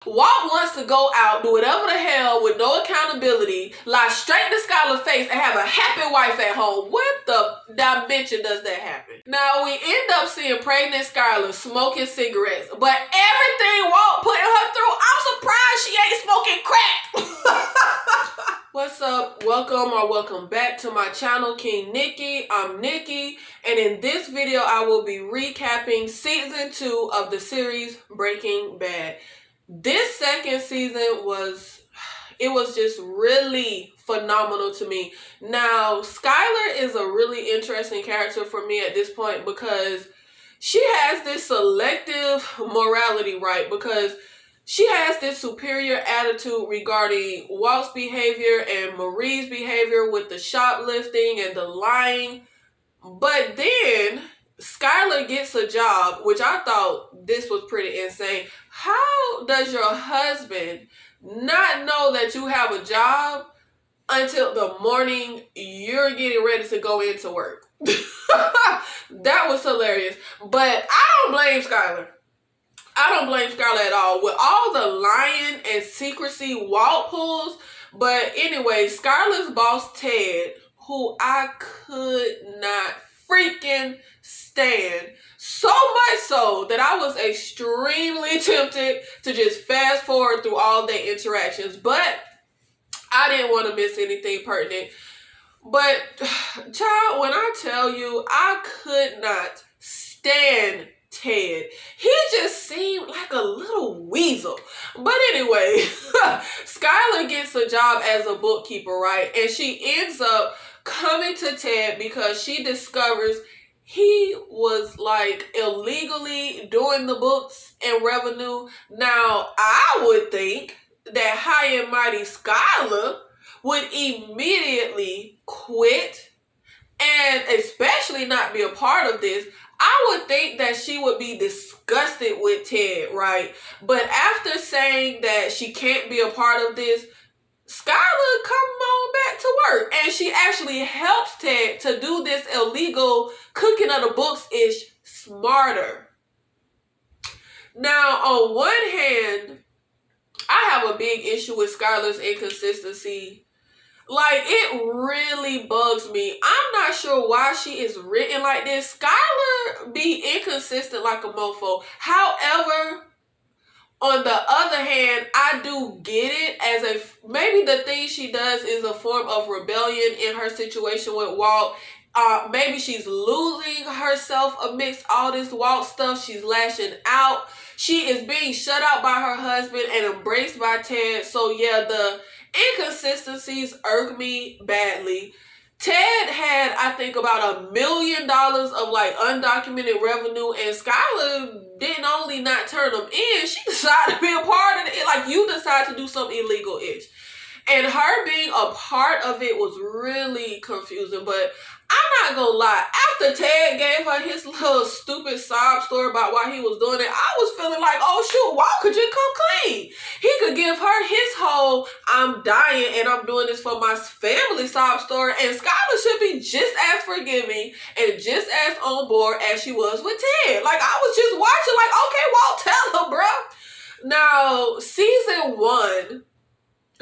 Walt wants to go out, do whatever the hell with no accountability, lie straight to Skyler's face, and have a happy wife at home. What the dimension does that happen? Now, we end up seeing pregnant Skyler smoking cigarettes, but everything Walt putting her through, I'm surprised she ain't smoking crack. What's up? Welcome back to my channel, King Nikki. I'm Nikki, and in this video, I will be recapping season 2 of the series Breaking Bad. This second season was just really phenomenal to me. Now, Skyler is a really interesting character for me at this point because she has this selective morality, right? Because she has this superior attitude regarding Walt's behavior and Marie's behavior with the shoplifting and the lying. But then Skyler gets a job, which I thought this was pretty insane. How does your husband not know that you have a job until the morning you're getting ready to go into work? That was hilarious. But I don't blame Skyler. I don't blame Skyler at all. With all the lying and secrecy Walt pulls. But anyway, Skyler's boss, Ted, who I could not freaking stand, so much so that I was extremely tempted to just fast forward through all their interactions, but I didn't want to miss anything pertinent. But child, when I tell you, I could not stand Ted. He just seemed like a little weasel. But anyway, Skyler gets a job as a bookkeeper, right? And she ends up coming to Ted because she discovers he was like illegally doing the books and revenue. Now, I would think that high and mighty Skyler would immediately quit and especially not be a part of this. I would think that she would be disgusted with Ted, right? But after saying that she can't be a part of this, Skyler come on back to work, and she actually helps Ted to do this illegal cooking of the books-ish smarter. Now, on one hand, I have a big issue with Skyler's inconsistency. Like, it really bugs me. I'm not sure why she is written like this. Skyler be inconsistent like a mofo. However, on the other hand, I do get it as maybe the thing she does is a form of rebellion in her situation with Walt. Maybe she's losing herself amidst all this Walt stuff. She's lashing out. She is being shut out by her husband and embraced by Ted. So yeah, the inconsistencies irk me badly. Ted had, I think, about $1 million of like undocumented revenue, and Skyler didn't only not turn them in, she decided to be a part of it. Like, you decide to do something illegal-ish. And her being a part of it was really confusing. But I'm not gonna lie, after Ted gave her his little stupid sob story about why he was doing it, I was feeling like, oh shoot, Walt could just come clean. He could give her his whole, I'm dying and I'm doing this for my family sob story, and Skyler should be just as forgiving and just as on board as she was with Ted. Like, I was just watching like, okay, Walt, tell her, bro. Now, season 1,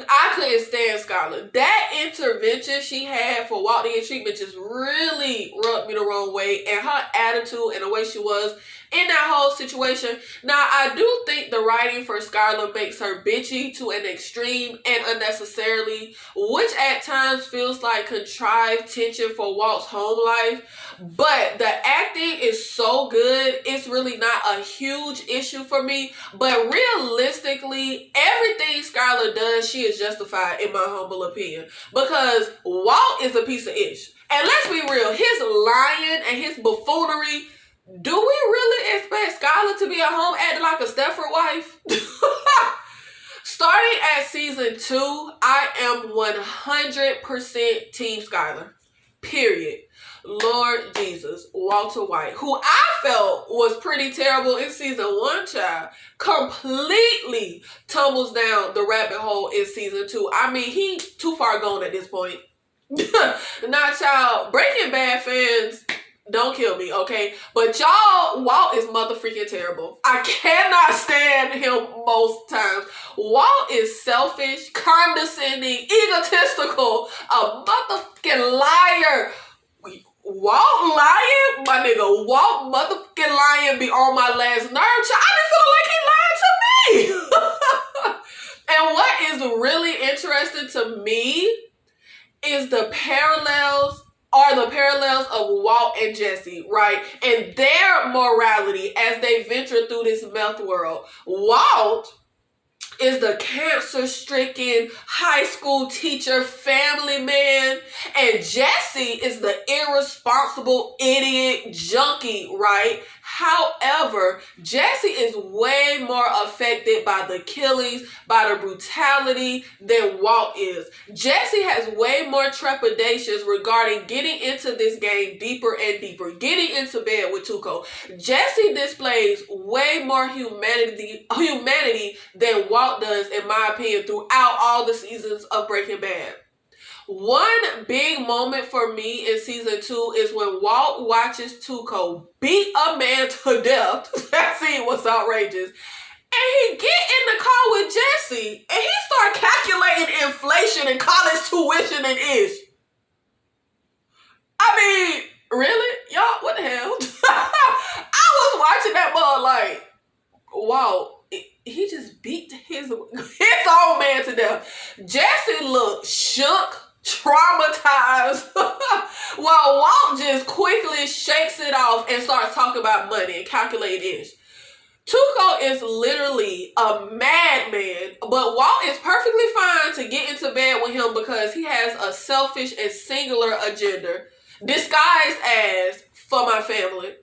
I couldn't stand Skyler. That intervention she had for Walt to get treatment just really rubbed me the wrong way. And her attitude and the way she was in that whole situation. Now, I do think the writing for Skyler makes her bitchy to an extreme and unnecessarily, which at times feels like contrived tension for Walt's home life. But the acting is so good, it's really not a huge issue for me. But realistically, everything Skyler does, she is justified in my humble opinion. Because Walt is a piece of ish. And let's be real, his lying and his buffoonery, do we really expect Skyler to be at home acting like a Stepford wife? Starting at season 2, I am 100% Team Skyler. Period. Lord Jesus, Walter White, who I felt was pretty terrible in season 1, child, completely tumbles down the rabbit hole in season 2. I mean, he too far gone at this point. Now, child, Breaking Bad fans, Don't kill me, okay? But y'all, Walt is motherfucking terrible. I cannot stand him most times. Walt is selfish, condescending, egotistical, a motherfucking liar. Walt lying? My nigga, Walt motherfucking lying be on my last nerve. I just feel like he lied to me. And what is really interesting to me is the parallels of Walt and Jesse, right? And their morality as they venture through this meth world. Walt is the cancer-stricken high school teacher family man, and Jesse is the irresponsible idiot junkie, right? However, Jesse is way more affected by the killings, by the brutality than Walt is. Jesse has way more trepidations regarding getting into this game deeper and deeper, getting into bed with Tuco. Jesse displays way more humanity than Walt does, in my opinion, throughout all the seasons of Breaking Bad. One big moment for me in season 2 is when Walt watches Tuco beat a man to death. That scene was outrageous. And he get in the car with Jesse and he start calculating inflation and college tuition and ish. I mean, really? Y'all, what the hell? I was watching that mug like, wow. He just beat his own man to death. Jesse looked shook, traumatized, while Walt just quickly shakes it off and starts talking about money and calculating ish. Tuco is literally a madman, but Walt is perfectly fine to get into bed with him because he has a selfish and singular agenda disguised as for my family,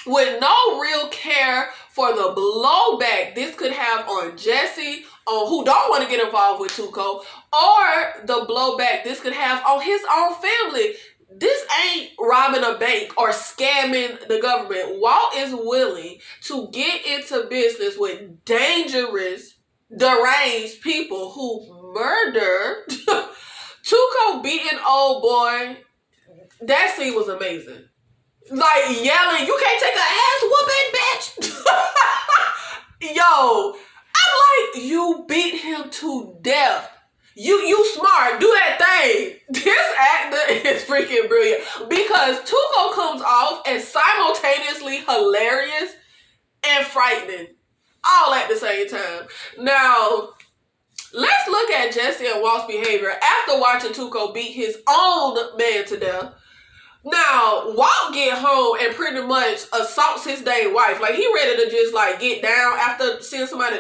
with no real care for the blowback this could have on Jesse, on who don't want to get involved with Tuco, or the blowback this could have on his own family. This ain't robbing a bank or scamming the government. Walt is willing to get into business with dangerous, deranged people who murder. Tuco beating old boy, that scene was amazing. Like yelling, you can't take a ass whooping, bitch. Yo, I'm like, you beat him to death. You smart, do that thing. This actor is freaking brilliant because Tuco comes off as simultaneously hilarious and frightening all at the same time. Now, let's look at Jesse and Walt's behavior after watching Tuco beat his own man to death. Now, Walt get home and pretty much assaults his dang wife. Like, he ready to just, like, get down after seeing somebody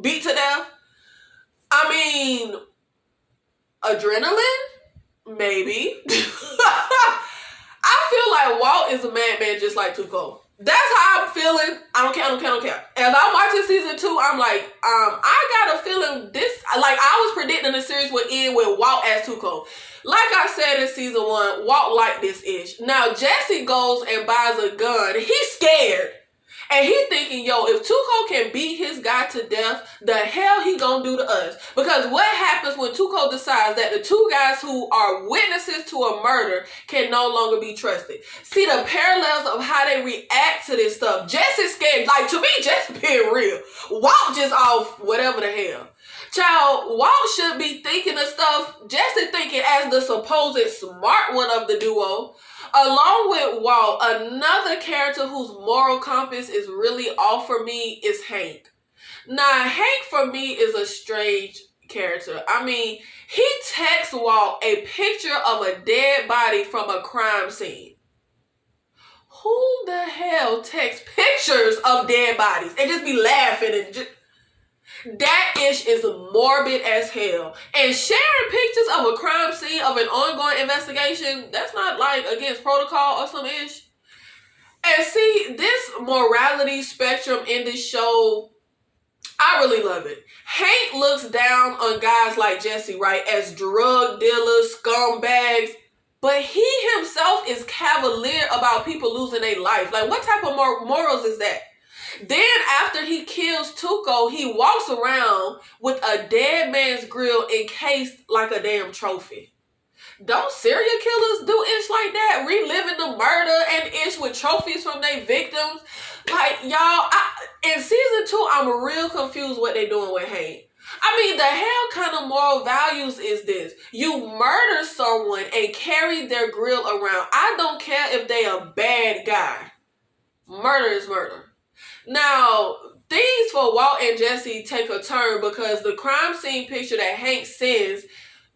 beat to death. I mean, adrenaline? Maybe. I feel like Walt is a madman just like Tuco. That's how I'm feeling. I don't care. As I'm watching season 2, I'm like, I got a feeling this, like, I was predicting the series would end with Walt as Tuco. Like I said in season 1, Walt liked this ish. Now, Jesse goes and buys a gun. He's scared. And he thinking, yo, if Tuco can beat his guy to death, the hell he gonna do to us? Because what happens when Tuco decides that the two guys who are witnesses to a murder can no longer be trusted? See the parallels of how they react to this stuff. Jesse's scared. Like, to me, Jesse being real. Walt just off whatever the hell. Child, Walt should be thinking of stuff Jesse thinking as the supposed smart one of the duo. Along with Walt, another character whose moral compass is really off for me is Hank. Now, Hank for me is a strange character. I mean, he texts Walt a picture of a dead body from a crime scene. Who the hell texts pictures of dead bodies and just be laughing and just... That ish is morbid as hell. And sharing pictures of a crime scene of an ongoing investigation, that's not like against protocol or some ish. And see, this morality spectrum in this show, I really love it. Hank looks down on guys like Jesse, right, as drug dealers, scumbags. But he himself is cavalier about people losing their life. Like, what type of morals is that? Then after he kills Tuco, he walks around with a dead man's grill encased like a damn trophy. Don't serial killers do ish like that? Reliving the murder and ish with trophies from their victims? Like, y'all, in season 2, I'm real confused what they doing with Hank. I mean, the hell kind of moral values is this? You murder someone and carry their grill around. I don't care if they a bad guy. Murder is murder. Now, things for Walt and Jesse take a turn because the crime scene picture that Hank sends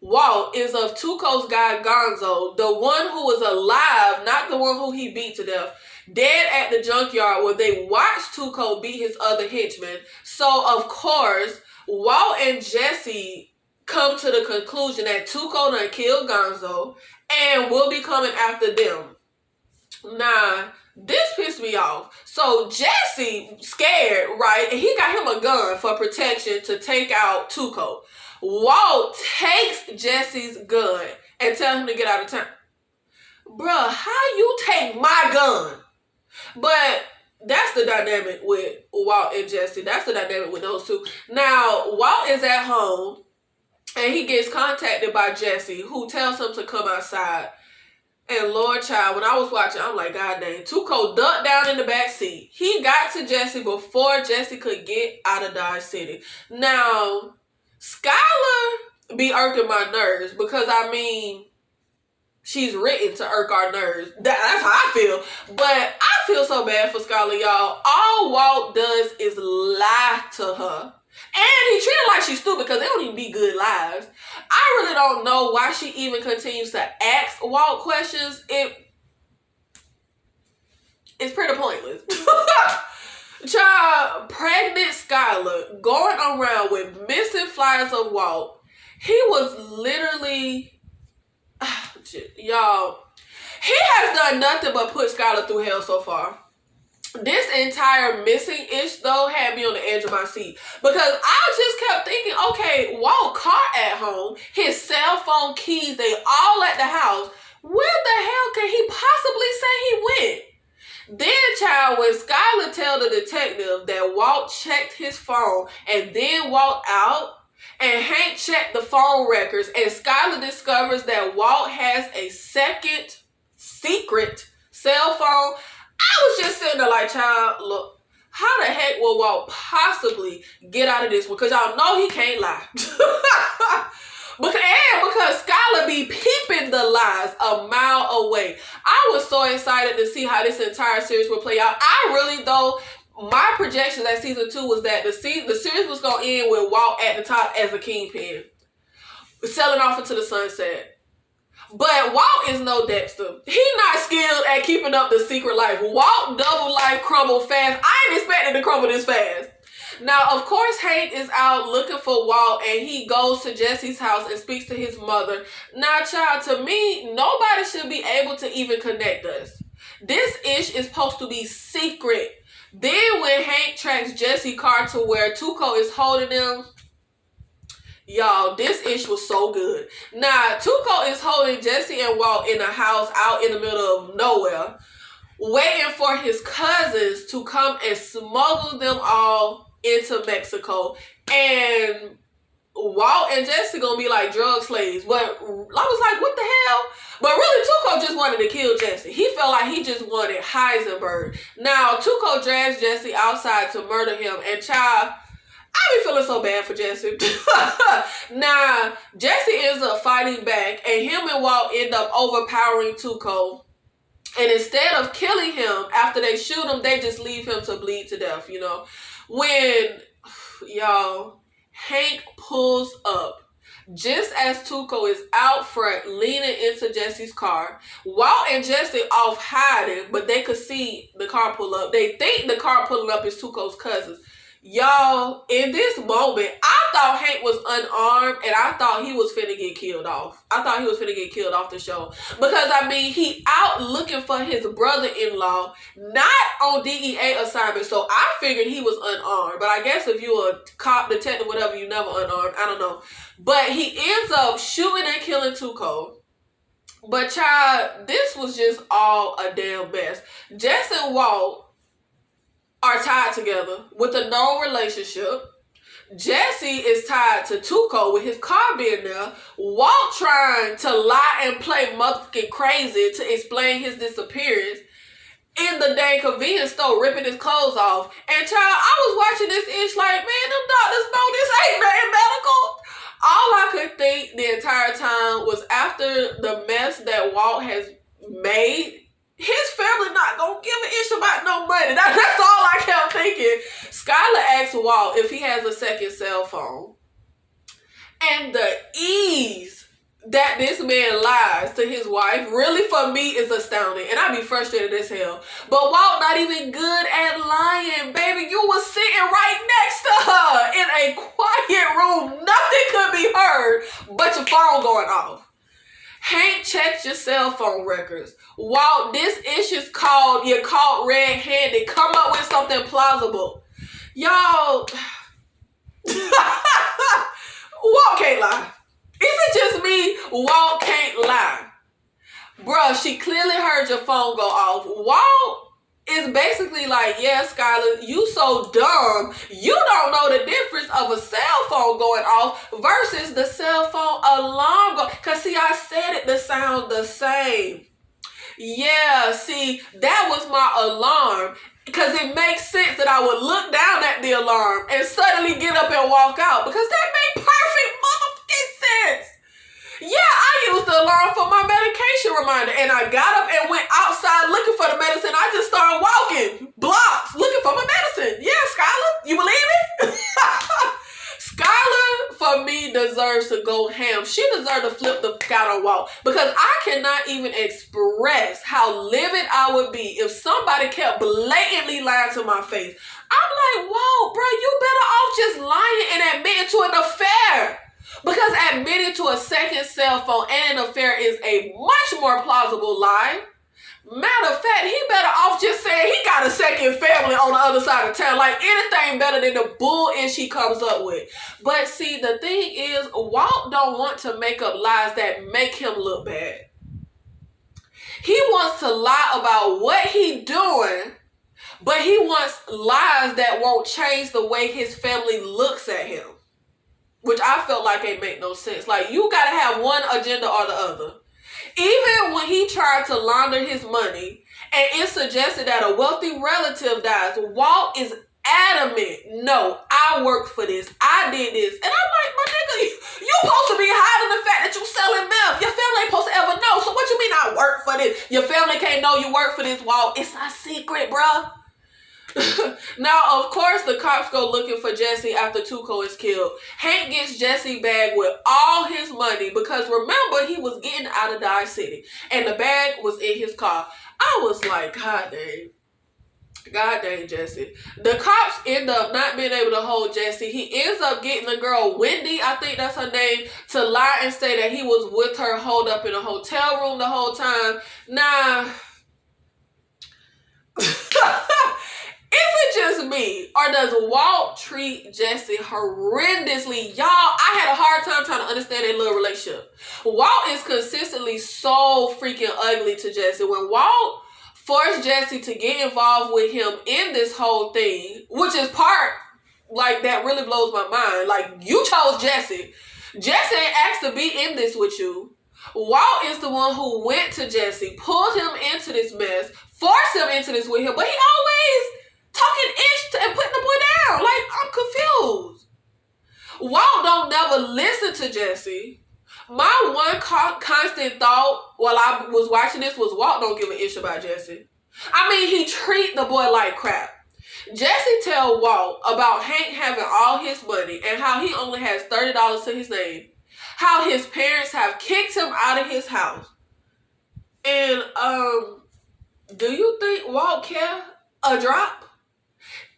Walt is of Tuco's guy Gonzo, the one who was alive, not the one who he beat to death, dead at the junkyard where they watched Tuco beat his other henchman. So, of course, Walt and Jesse come to the conclusion that Tuco done killed Gonzo and will be coming after them. Nah, this pissed me off. So Jesse, scared, right? And he got him a gun for protection to take out Tuco. Walt takes Jesse's gun and tells him to get out of town. Bruh, how you take my gun? But that's the dynamic with Walt and Jesse. That's the dynamic with those two. Now, Walt is at home and he gets contacted by Jesse, who tells him to come outside. And Lord child, when I was watching, I'm like, God dang, Tuco ducked down in the back seat. He got to Jesse before Jesse could get out of Dodge City. Now, Skyler be irking my nerves because, I mean, she's written to irk our nerves. That's how I feel. But I feel so bad for Skyler, y'all. All Walt does is lie to her. And he treated her like she's stupid because they don't even be good lies. I really don't know why she even continues to ask Walt questions. It's pretty pointless. Child, pregnant Skyler going around with missing flyers of Walt. He was literally, y'all, he has done nothing but put Skyler through hell so far. This entire missing-ish, though, had me on the edge of my seat. Because I just kept thinking, okay, Walt car at home, his cell phone keys, they all at the house. Where the hell can he possibly say he went? Then, child, when Skyler tell the detective that Walt checked his phone and then walked out, and Hank checked the phone records, and Skyler discovers that Walt has a second secret cell phone, I was just sitting there like, child, look, how the heck will Walt possibly get out of this one? Because y'all know he can't lie. because Skyler be peeping the lies a mile away. I was so excited to see how this entire series would play out. I really, though, my projections at season 2 was that the series was going to end with Walt at the top as a kingpin, selling off into the sunset. But Walt is no Dexter. He not skilled at keeping up the secret life. Walt double life crumble fast. I ain't expecting to crumble this fast. Now, of course, Hank is out looking for Walt and he goes to Jesse's house and speaks to his mother. Now, child, to me, nobody should be able to even connect us. This ish is supposed to be secret. Then when Hank tracks Jesse's car to where Tuco is holding them, y'all, this ish was so good. Now, Tuco is holding Jesse and Walt in a house out in the middle of nowhere, waiting for his cousins to come and smuggle them all into Mexico. And Walt and Jesse gonna be like drug slaves. But I was like, what the hell? But really, Tuco just wanted to kill Jesse. He felt like he just wanted Heisenberg. Now, Tuco drags Jesse outside to murder him. And child, I be feeling so bad for Jesse. Now, Jesse ends up fighting back, and him and Walt end up overpowering Tuco. And instead of killing him, after they shoot him, they just leave him to bleed to death, you know. When, y'all, Hank pulls up, just as Tuco is out front, leaning into Jesse's car. Walt and Jesse off hiding, but they could see the car pull up. They think the car pulling up is Tuco's cousins. Y'all, in this moment, I thought Hank was unarmed and I thought he was finna get killed off. I thought he was finna get killed off the show. Because, I mean, he out looking for his brother-in-law, not on DEA assignment. So I figured he was unarmed. But I guess if you're a cop, detective, whatever, you never unarmed. I don't know. But he ends up shooting and killing Tuco. But, child, this was just all a damn mess. Jess and Walt are tied together with a known relationship. Jesse is tied to Tuco with his car being there. Walt trying to lie and play motherfucking crazy to explain his disappearance in the dang convenience store, ripping his clothes off. And child, I was watching this ish like, man, them doctors know this ain't nothing medical. All I could think the entire time was after the mess that Walt has made, his family not gonna give a ish about no money. That's all I kept thinking. Skyler asked Walt if he has a second cell phone. And the ease that this man lies to his wife really for me is astounding. And I be frustrated as hell. But Walt not even good at lying. Baby, you was sitting right next to her in a quiet room. Nothing could be heard but your phone going off. Hank checked your cell phone records. Walt, this issue's called you're caught red-handed. Come up with something plausible. Y'all, Walt can't lie. Is it just me? Walt can't lie. Bruh, she clearly heard your phone go off. Walt is basically like, yeah, Skyler, you so dumb. You don't know the difference of a cell phone going off versus the cell phone alarm going. Because, see, I said it to sound the same. Yeah, see, that was my alarm. Because it makes sense that I would look down at the alarm and suddenly get up and walk out. Because that made perfect motherfucking sense. Yeah, I used the alarm for my medication reminder. And I got up and went outside looking for the medicine. I just started walking blocks looking for my medicine. Yeah, Skyler, you believe it? Skyler, for me, deserves to go ham. She deserves to flip the out on Walt. Because I cannot even express how livid I would be if somebody kept blatantly lying to my face. I'm like, Walt, bro, you better off just lying and admitting to an affair. Because admitting to a second cell phone and an affair is a much more plausible lie. Matter of fact, he better off just saying he got a second family on the other side of town. Like anything better than the bullshit she comes up with. But see, the thing is, Walt don't want to make up lies that make him look bad. He wants to lie about what he doing, but he wants lies that won't change the way his family looks at him. Which I felt like ain't make no sense. Like, you gotta have one agenda or the other. Even when he tried to launder his money and it suggested that a wealthy relative dies, Walt is adamant. No, I worked for this. I did this. And I'm like, my nigga, you supposed to be hiding the fact that you selling meth. Your family ain't supposed to ever know. So what you mean I work for this? Your family can't know you work for this, Walt. It's a secret, bruh. Now, of course, the cops go looking for Jesse after Tuco is killed. Hank gets Jesse bag with all his money because remember, he was getting out of Dodge City and the bag was in his car. I was like, God dang, Jesse. The cops end up not being able to hold Jesse. He ends up getting the girl, Wendy, I think that's her name, to lie and say that he was with her holed up in a hotel room the whole time. Nah. Is it just me, or does Walt treat Jesse horrendously? Y'all, I had a hard time trying to understand their little relationship. Walt is consistently so freaking ugly to Jesse. When Walt forced Jesse to get involved with him in this whole thing, which is part, like, that really blows my mind. Like, you chose Jesse. Jesse ain't asked to be in this with you. Walt is the one who went to Jesse, pulled him into this mess, forced him into this with him, but he always talking ish and putting the boy down. Like, I'm confused. Walt don't never listen to Jesse. My one constant thought while I was watching this was Walt don't give a ish about Jesse. I mean, he treat the boy like crap. Jesse tell Walt about Hank having all his money and how he only has $30 to his name. How his parents have kicked him out of his house. And, do you think Walt care a drop?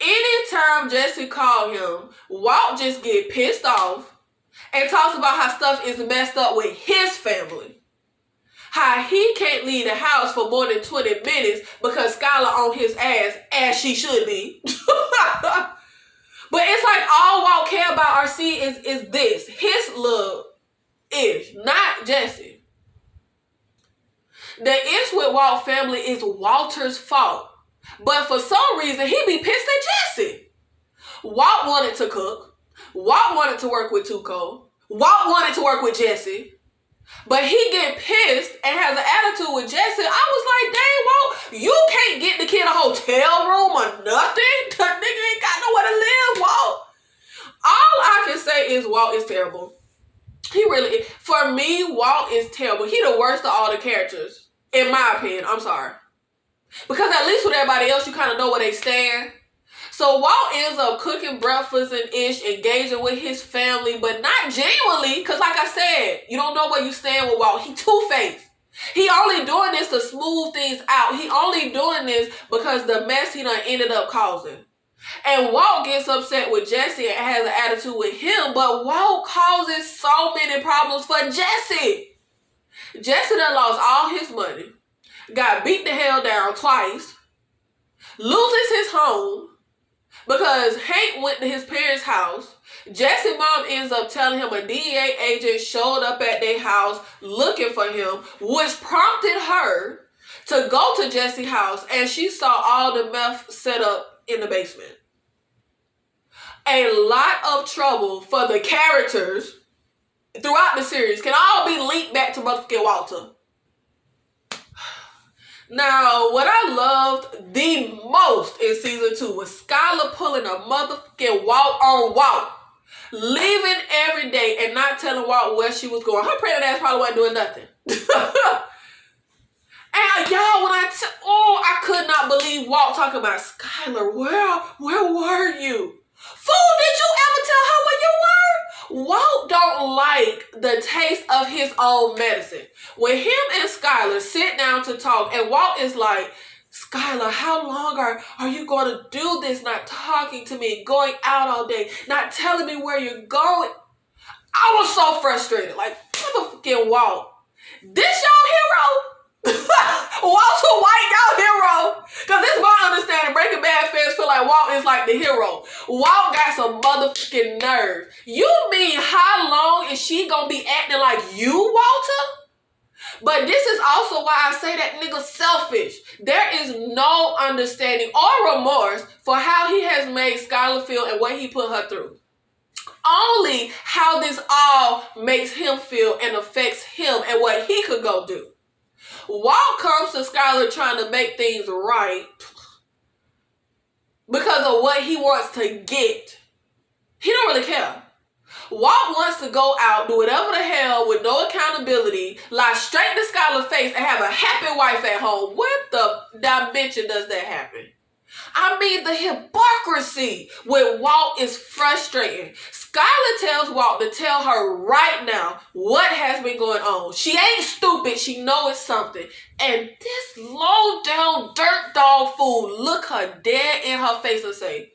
Anytime Jesse called him, Walt just get pissed off and talks about how stuff is messed up with his family. How he can't leave the house for more than 20 minutes because Skyler on his ass, as she should be. But it's like all Walt care about or see is this. His love is not Jesse. The issue with Walt's family is Walter's fault. But for some reason, he be pissed at Jesse. Walt wanted to cook. Walt wanted to work with Tuco. Walt wanted to work with Jesse. But he get pissed and has an attitude with Jesse. I was like, dang, Walt, you can't get the kid a hotel room or nothing. The nigga ain't got nowhere to live, Walt. All I can say is Walt is terrible. He really is. For me, Walt is terrible. He the worst of all the characters. In my opinion. I'm sorry. Because at least with everybody else, you kind of know where they stand. So Walt ends up cooking breakfast and engaging with his family, but not genuinely, because like I said, you don't know where you stand with Walt. He two-faced. He only doing this to smooth things out. He only doing this because the mess he done ended up causing. And Walt gets upset with Jesse and has an attitude with him, but Walt causes so many problems for Jesse. Jesse done lost all his money, got beat the hell down twice, loses his home, because Hank went to his parents' house. Jesse's mom ends up telling him a DEA agent showed up at their house looking for him, which prompted her to go to Jesse's house, and she saw all the meth set up in the basement. A lot of trouble for the characters throughout the series can all be linked back to motherfucking Walter. Now, what I loved the most in season 2 was Skyler pulling a motherfucking Walt on Walt. Leaving every day and not telling Walt where she was going. Her pregnant ass probably wasn't doing nothing. And y'all, when I could not believe Walt talking about Skyler. Where were you? Fool, did you ever tell her where you were? Walt don't like the taste of his own medicine. When him and Skyler sit down to talk, and Walt is like, Skyler, how long are you going to do this? Not talking to me, going out all day, not telling me where you're going. I was so frustrated. Like, motherfucking Walt. This your hero? Walter White, y'all hero. Because it's my understanding, Breaking Bad fans feel like Walt is like the hero. Walt got some motherfucking nerve. You mean how long is she gonna be acting like you, Walter? But this is also why I say that nigga selfish. There is no understanding or remorse for how he has made Skyler feel and what he put her through. Only how this all makes him feel and affects him and what he could go do. Walt comes to Skyler trying to make things right because of what he wants to get. He don't really care. Walt wants to go out, do whatever the hell with no accountability, lie straight to Skyler's face and have a happy wife at home. What the dimension does that happen? I mean, the hypocrisy with Walt is frustrating. Skyler tells Walt to tell her right now what has been going on. She ain't stupid. She knows it's something. And this low down dirt dog fool look her dead in her face and say,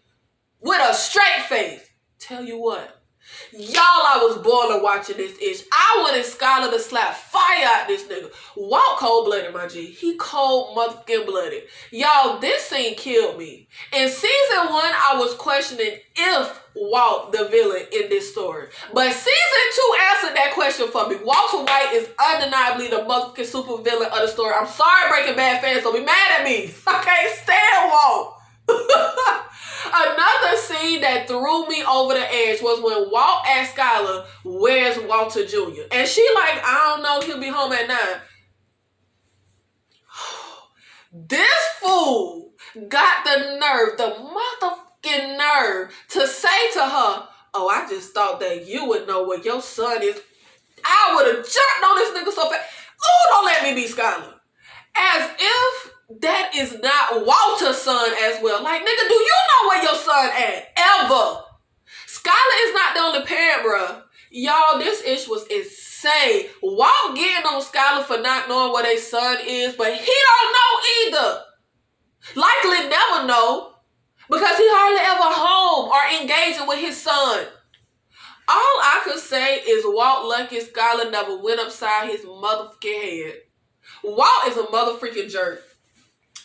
with a straight face, tell you what. Y'all, I was boiling watching this ish. I wanted Skyler to slap fire out this nigga. Walt cold-blooded, my G. He cold motherfucking blooded. Y'all, this scene killed me. In season 1, I was questioning if Walt the villain in this story. But season 2 answered that question for me. Walter White is undeniably the motherfucking super villain of the story. I'm sorry, Breaking Bad fans, don't be mad at me. I can't stand Walt. Another scene that threw me over the edge was when Walt asked Skyler, where's Walter Jr.? And she like, I don't know, he'll be home at 9. This fool got the nerve, the motherfucking nerve to say to her, oh, I just thought that you would know where your son is. I would have jumped on this nigga so fast. Oh, don't let me be Skyler. As if that is not Walter's son as well. Like, nigga, do you know where your son at? Ever. Skyler is not the only parent, bruh. Y'all, this ish was insane. Walt getting on Skyler for not knowing where their son is, but he don't know either. Likely never know, because he hardly ever home or engaging with his son. All I could say is Walt lucky Skyler never went upside his motherfucking head. Walt is a motherfucking jerk.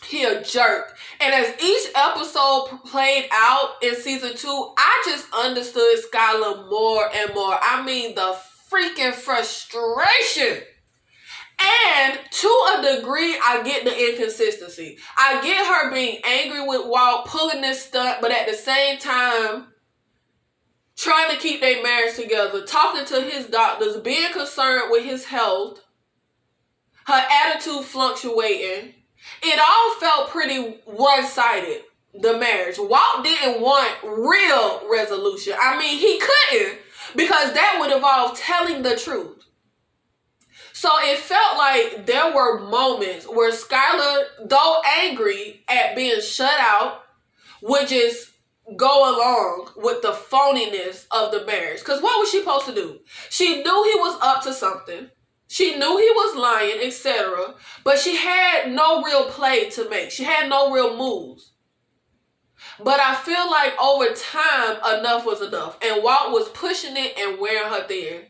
He a jerk. And as each episode played out in season 2, I just understood Skyler more and more. I mean, the freaking frustration. And to a degree, I get the inconsistency. I get her being angry with Walt, pulling this stunt, but at the same time, trying to keep their marriage together, talking to his doctors, being concerned with his health, her attitude fluctuating. It all felt pretty one-sided, the marriage. Walt didn't want real resolution. I mean, he couldn't, because that would involve telling the truth. So it felt like there were moments where Skyler, though angry at being shut out, would just go along with the phoniness of the marriage. Because what was she supposed to do? She knew he was up to something. She knew he was lying, etc. But she had no real play to make. She had no real moves. But I feel like over time, enough was enough. And Walt was pushing it and wearing her thin.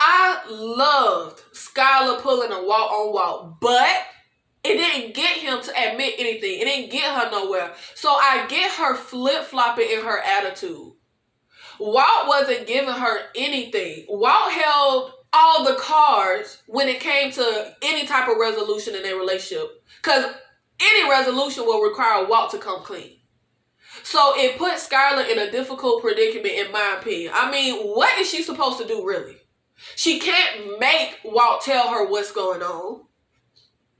I loved Skyler pulling a Walt on Walt, but it didn't get him to admit anything. It didn't get her nowhere. So I get her flip-flopping in her attitude. Walt wasn't giving her anything. Walt held all the cards when it came to any type of resolution in their relationship, because any resolution will require Walt to come clean. So it put Skyler in a difficult predicament, in my opinion. I mean, what is she supposed to do, really? She can't make Walt tell her what's going on.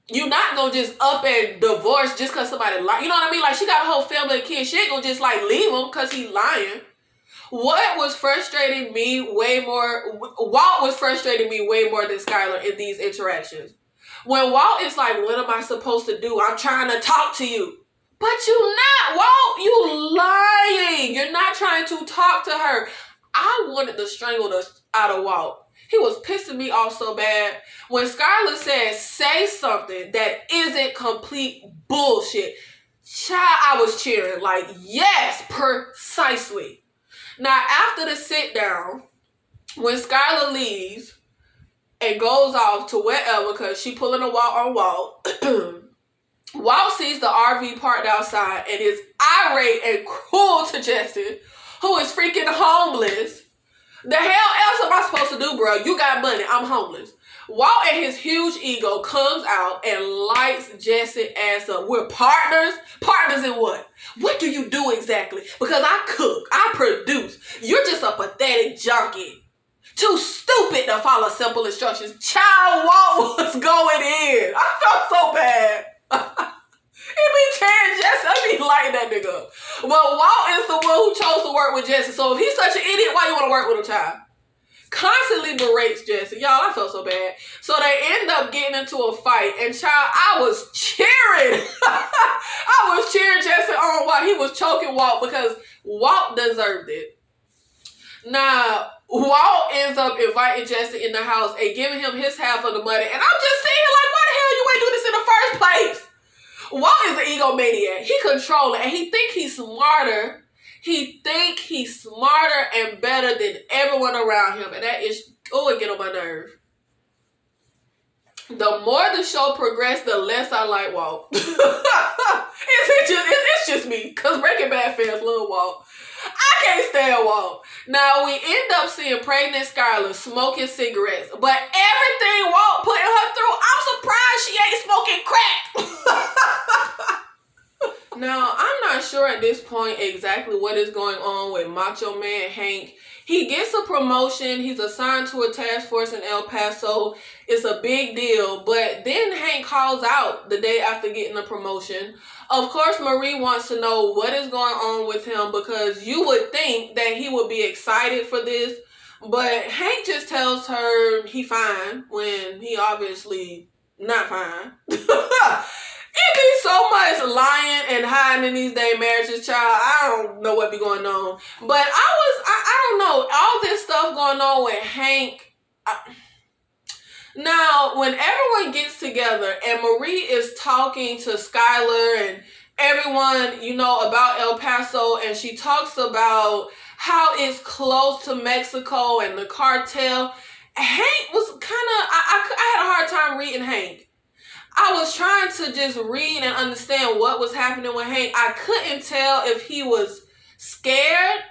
You're not going to just up and divorce just because somebody lied. You know what I mean? Like, she got a whole family of kids. She ain't going to just, like, leave him because he's lying. What was frustrating me way more, Walt was frustrating me way more than Skyler in these interactions. When Walt is like, what am I supposed to do? I'm trying to talk to you. But you not, Walt. You lying. You're not trying to talk to her. I wanted to strangle the out of Walt. He was pissing me off so bad. When Skyler said, say something that isn't complete bullshit, child, I was cheering. Like, yes, precisely. Now, after the sit down, when Skyler leaves and goes off to wherever, because she pulling a Walt on Walt, Walt sees the RV parked outside and is irate and cruel to Jesse, who is freaking homeless. The hell else am I supposed to do, bro? You got money. I'm homeless. Walt and his huge ego comes out and lights Jesse ass up. We're partners. Partners in what? What do you do exactly? Because I cook. I produce. You're just a pathetic junkie. Too stupid to follow simple instructions. Child, Walt was going in. I felt so bad. He be tearing Jesse. I be lighting that nigga up. Well, Walt is the one who chose to work with Jesse. So if he's such an idiot, why you want to work with him, child? Constantly berates Jesse. Y'all, I felt so bad. So they end up getting into a fight. And child, I was cheering. I was cheering Jesse on while he was choking Walt, because Walt deserved it. Now, Walt ends up inviting Jesse in the house and giving him his half of the money. And I'm just sitting here like, why the hell you ain't do this in the first place? Walt is an egomaniac. He controlling, and he think he's smarter. He think he's smarter and better than everyone around him. And that is, oh, it get on my nerve. The more the show progressed, the less I like Walt. It's just me, because Breaking Bad fans love Walt. I can't stand Walt. Now, we end up seeing pregnant Skyler smoking cigarettes. But everything Walt putting her through, I'm surprised she ain't smoking crack. Now, I'm not sure at this point exactly what is going on with Macho Man Hank. He gets a promotion. He's assigned to a task force in El Paso. It's a big deal. But then Hank calls out the day after getting the promotion. Of course, Marie wants to know what is going on with him, because you would think that he would be excited for this. But Hank just tells her he fine when he obviously not fine. It be so much lying and hiding in these day marriages, child. I don't know what be going on. But I don't know. All this stuff going on with Hank. Now, when everyone gets together and Marie is talking to Skyler and everyone, you know, about El Paso, and she talks about how it's close to Mexico and the cartel, Hank was kind of, I had a hard time reading Hank. I was trying to just read and understand what was happening with Hank. I couldn't tell if he was scared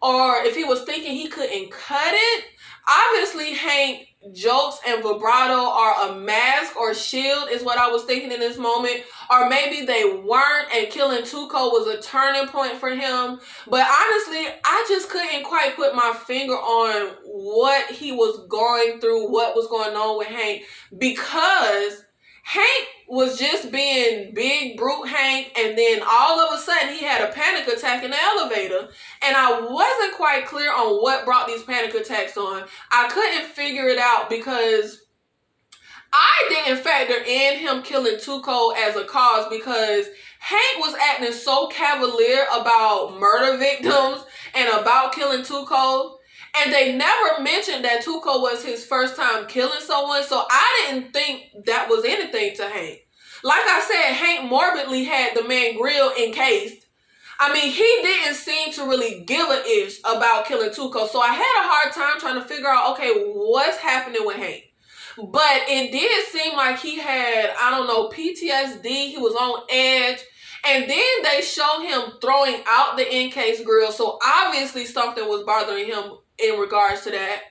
or if he was thinking he couldn't cut it. Obviously, Hank jokes and vibrato are a mask or shield is what I was thinking in this moment. Or maybe they weren't and killing Tuco was a turning point for him. But honestly, I just couldn't quite put my finger on what he was going through, what was going on with Hank. Because Hank was just being big brute Hank, and then all of a sudden he had a panic attack in the elevator, and I wasn't quite clear on what brought these panic attacks on. I couldn't figure it out because I didn't factor in him killing Tuco as a cause, because Hank was acting so cavalier about murder victims and about killing Tuco. And they never mentioned that Tuco was his first time killing someone, so I didn't think that was anything to Hank. Like I said, Hank morbidly had the man grill encased. I mean, he didn't seem to really give a ish about killing Tuco, so I had a hard time trying to figure out, okay, what's happening with Hank? But it did seem like he had, I don't know, PTSD, he was on edge. And then they show him throwing out the encased grill, so obviously something was bothering him in regards to that.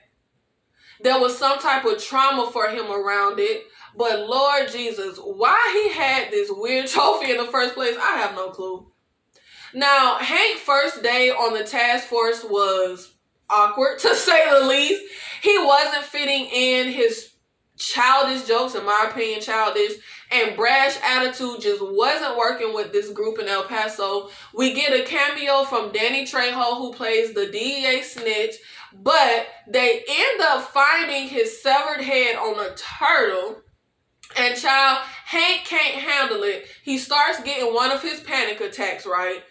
There was some type of trauma for him around it. But Lord Jesus, why he had this weird trophy in the first place, I have no clue. Now, Hank's first day on the task force was awkward, to say the least. He wasn't fitting in. His childish jokes, in my opinion, childish, and brash attitude just wasn't working with this group in El Paso. We get a cameo from Danny Trejo, who plays the DEA snitch, but they end up finding his severed head on a turtle. And child, Hank can't handle it. He starts getting one of his panic attacks, right?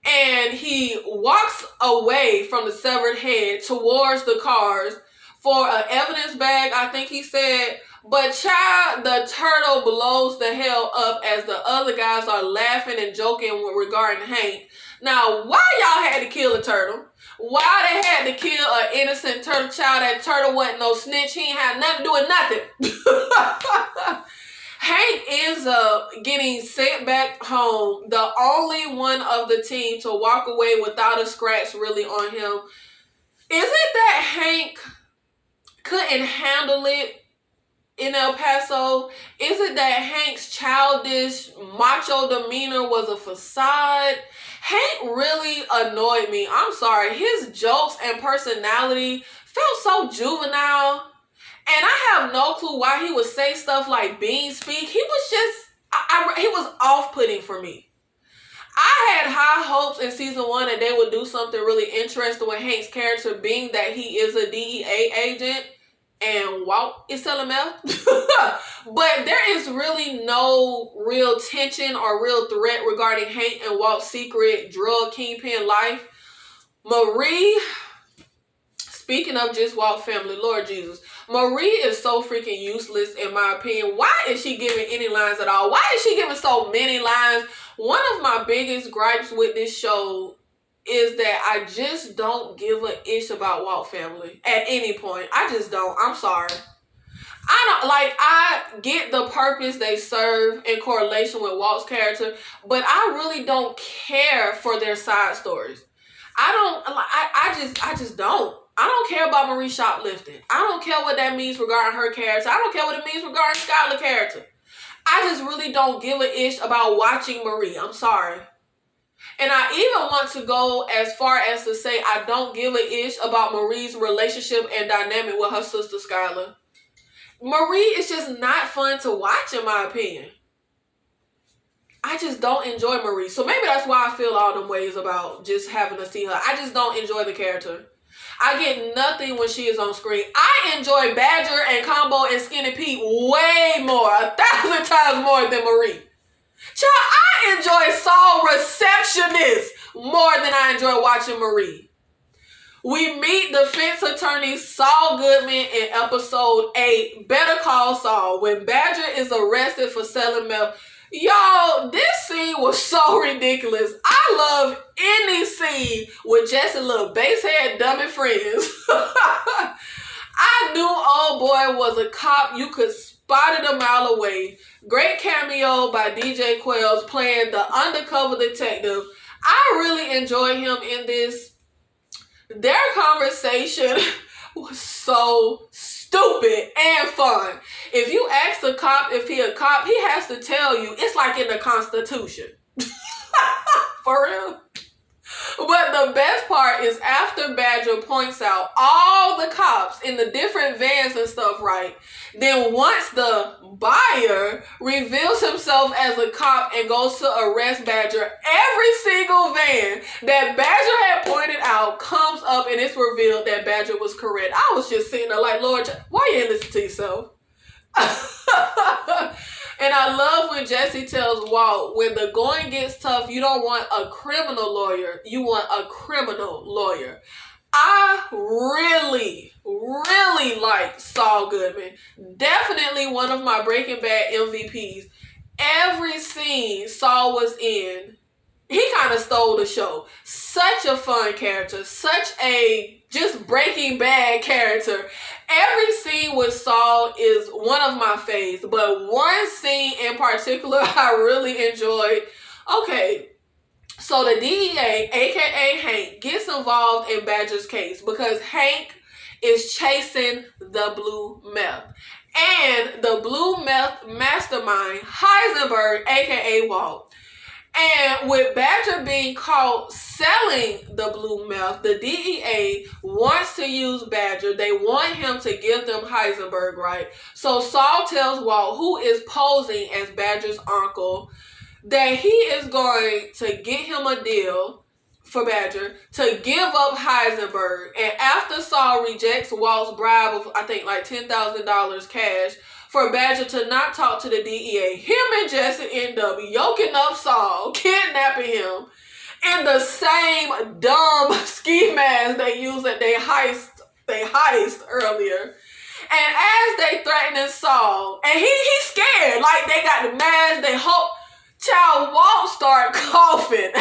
And he walks away from the severed head towards the cars for an evidence bag, I think he said. But child, the turtle blows the hell up as the other guys are laughing and joking regarding Hank. Now, why y'all had to kill a turtle? Why they had to kill an innocent turtle? Child, that turtle wasn't no snitch. He ain't had nothing to do with nothing. Hank ends up getting sent back home, the only one of the team to walk away without a scratch really on him. Is it that Hank couldn't handle it in El Paso? Is it that Hank's childish, macho demeanor was a facade? Hank really annoyed me. I'm sorry. His jokes and personality felt so juvenile. And I have no clue why he would say stuff like bean speak. He was just, he was off-putting for me. I had high hopes in season 1 that they would do something really interesting with Hank's character, being that he is a DEA agent and Walt is telling meth. But there is really no real tension or real threat regarding Hank and Walt's secret drug kingpin life. Marie, speaking of just Walt family, Lord Jesus, Marie is so freaking useless in my opinion. Why is she giving any lines at all? Why is she giving so many lines? One of my biggest gripes with this show is that I just don't give a ish about Walt family at any point. I just don't. I'm sorry. I get the purpose they serve in correlation with Walt's character, but I really don't care for their side stories. I just don't. I don't care about Marie shoplifting. I don't care what that means regarding her character. I don't care what it means regarding Skyler's character. I just really don't give a ish about watching Marie. I'm sorry. And I even want to go as far as to say I don't give a ish about Marie's relationship and dynamic with her sister Skyler. Marie is just not fun to watch in my opinion. I just don't enjoy Marie. So maybe that's why I feel all them ways about just having to see her. I just don't enjoy the character. I get nothing when she is on screen. I enjoy Badger and Combo and Skinny Pete way more, 1,000 times more than Marie. Child, I enjoy Saul Receptionist more than I enjoy watching Marie. We meet defense attorney Saul Goodman in episode 8, Better Call Saul, when Badger is arrested for selling meth. Y'all, this scene was so ridiculous. I love any scene with Jesse little basehead dummy friends. I knew old boy was a cop. You could spot it a mile away. Great cameo by DJ Quells playing the undercover detective. I really enjoyed him in this. Their conversation was so so stupid and fun. If you ask a cop if he a cop, he has to tell you. It's like in the Constitution. For real. But the best part is after Badger points out all the cops in the different vans and stuff, right? Then once the buyer reveals himself as a cop and goes to arrest Badger, every single van that Badger had pointed out comes up and it's revealed that Badger was correct. I was just sitting there like, Lord, why you ain't listen to yourself? And I love when Jesse tells Walt, when the going gets tough, you don't want a criminal lawyer. You want a criminal lawyer. I really like Saul Goodman. Definitely one of my Breaking Bad MVPs. Every scene Saul was in, he kind of stole the show. Such a fun character. Such a just Breaking Bad character. Every scene with Saul is one of my faves, but one scene in particular I really enjoyed. Okay, so the DEA, aka Hank, gets involved in Badger's case because Hank is chasing the blue meth. And the blue meth mastermind, Heisenberg, aka Walt. And with Badger being caught selling the blue meth, the DEA wants to use Badger. They want him to give them Heisenberg, right? So Saul tells Walt, who is posing as Badger's uncle, that he is going to get him a deal for Badger to give up Heisenberg. And after Saul rejects Walt's bribe of, I think, like $10,000 cash, for Badger to not talk to the DEA, him and Jesse end up yoking up Saul, kidnapping him in the same dumb ski mask they used at they heist earlier. And as they threatening Saul, and he's scared, like they got the mask, they hope, child, Walt start coughing.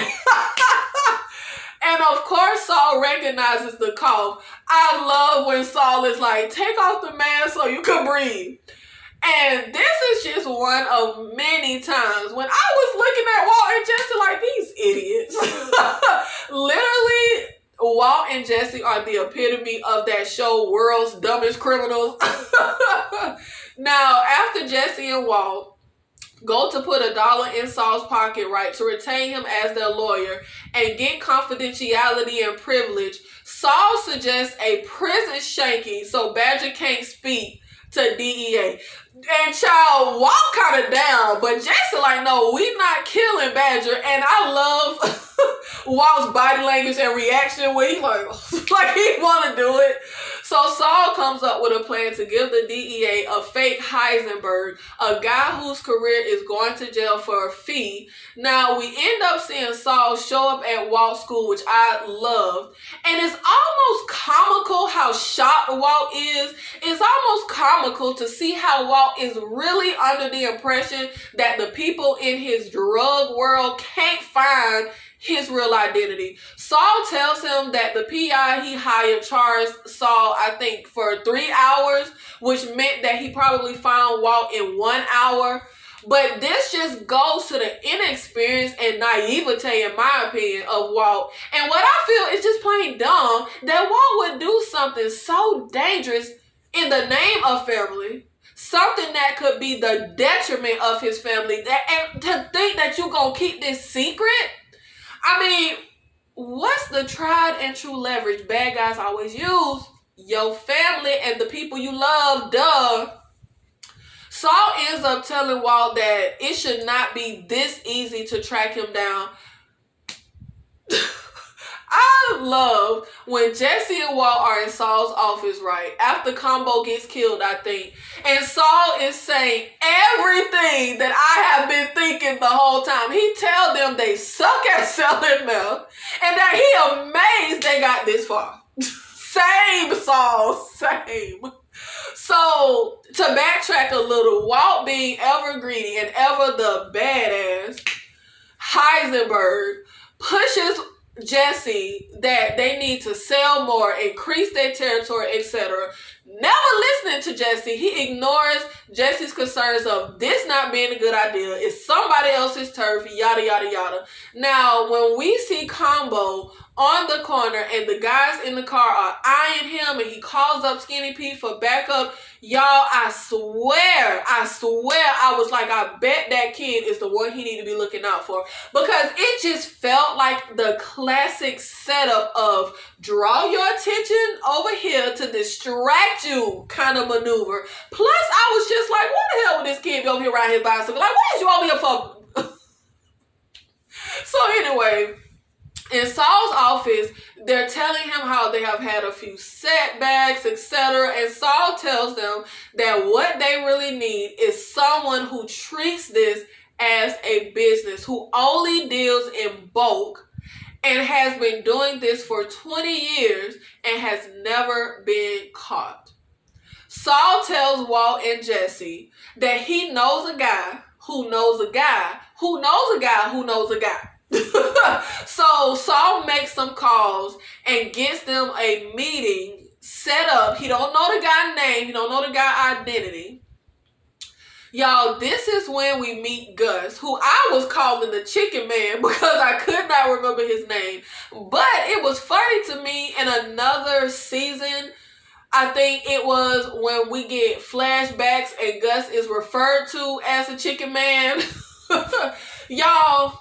And of course, Saul recognizes the cough. I love when Saul is like, take off the mask so you can breathe. And this is just one of many times when I was looking at Walt and Jesse like, these idiots. Literally, Walt and Jesse are the epitome of that show, World's Dumbest Criminals. Now, after Jesse and Walt go to put $1 in Saul's pocket, right, to retain him as their lawyer and get confidentiality and privilege, Saul suggests a prison shanking so Badger can't speak to DEA. And child, Walt kind of down, but Jesse like, no, we not killing Badger. And I love Walt's body language and reaction when he like he want to do it. So Saul comes up with a plan to give the DEA a fake Heisenberg, a guy whose career is going to jail for a fee. Now, we end up seeing Saul show up at Walt's school, which I loved. And it's almost comical how shocked Walt is. It's almost comical to see how Walt is really under the impression that the people in his drug world can't find his real identity. Saul tells him that the PI he hired charged Saul, I think, for 3 hours, which meant that he probably found Walt in 1 hour. But this just goes to the inexperience and naivete, in my opinion, of Walt. And what I feel is just plain dumb that Walt would do something so dangerous in the name of family. Something that could be the detriment of his family. And to think that you're going to keep this secret? I mean, what's the tried and true leverage bad guys always use? Your family and the people you love, duh. Saul ends up telling Walt that it should not be this easy to track him down. I love when Jesse and Walt are in Saul's office, right? After Combo gets killed, I think. And Saul is saying everything that I have been thinking the whole time. He tells them they suck at selling meth and that he amazed they got this far. Same, Saul, same. So, to backtrack a little, Walt being ever greedy and ever the badass, Heisenberg pushes Jesse that they need to sell more, increase their territory, etc. Never listening to Jesse. He ignores Jesse's concerns of this not being a good idea. It's somebody else's turf, yada, yada, yada. Now, when we see Combo on the corner and the guys in the car are eyeing him and he calls up Skinny Pete for backup, y'all, I swear, I was like, I bet that kid is the one he need to be looking out for. Because it just felt like the classic setup of draw your attention over here to distract you kind of maneuver. Plus, I was just like, what the hell would this kid be over here riding his bicycle? Like, what is you over here for? So anyway, in Saul's office, they're telling him how they have had a few setbacks, etc. And Saul tells them that what they really need is someone who treats this as a business, who only deals in bulk and has been doing this for 20 years and has never been caught. Saul tells Walt and Jesse that he knows a guy who knows a guy who knows a guy who knows a guy. So Saul makes some calls and gets them a meeting set up. He don't know the guy's name. He don't know the guy's identity. Y'all, this is when we meet Gus, who I was calling the chicken man because I could not remember his name. But it was funny to me in another season. I think it was when we get flashbacks and Gus is referred to as a chicken man. Y'all,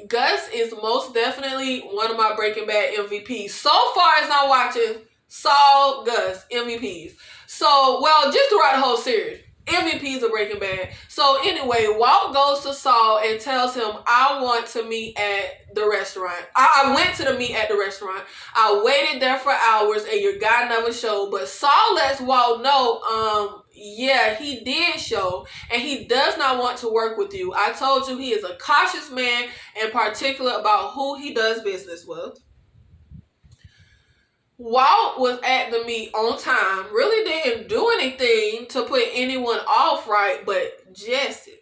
Gus is most definitely one of my Breaking Bad MVPs. So far as I'm watching, Saul, Gus, MVPs. So, well, just throughout the whole series, MVPs of Breaking Bad. So anyway, Walt goes to Saul and tells him, I want to meet at the restaurant. I went to the meet at the restaurant. I waited there for hours and your guy never showed. But Saul lets Walt know, yeah, he did show and he does not want to work with you. I told you he is a cautious man and particular about who he does business with. Walt was at the meet on time, really didn't do anything to put anyone off, right? But Jesse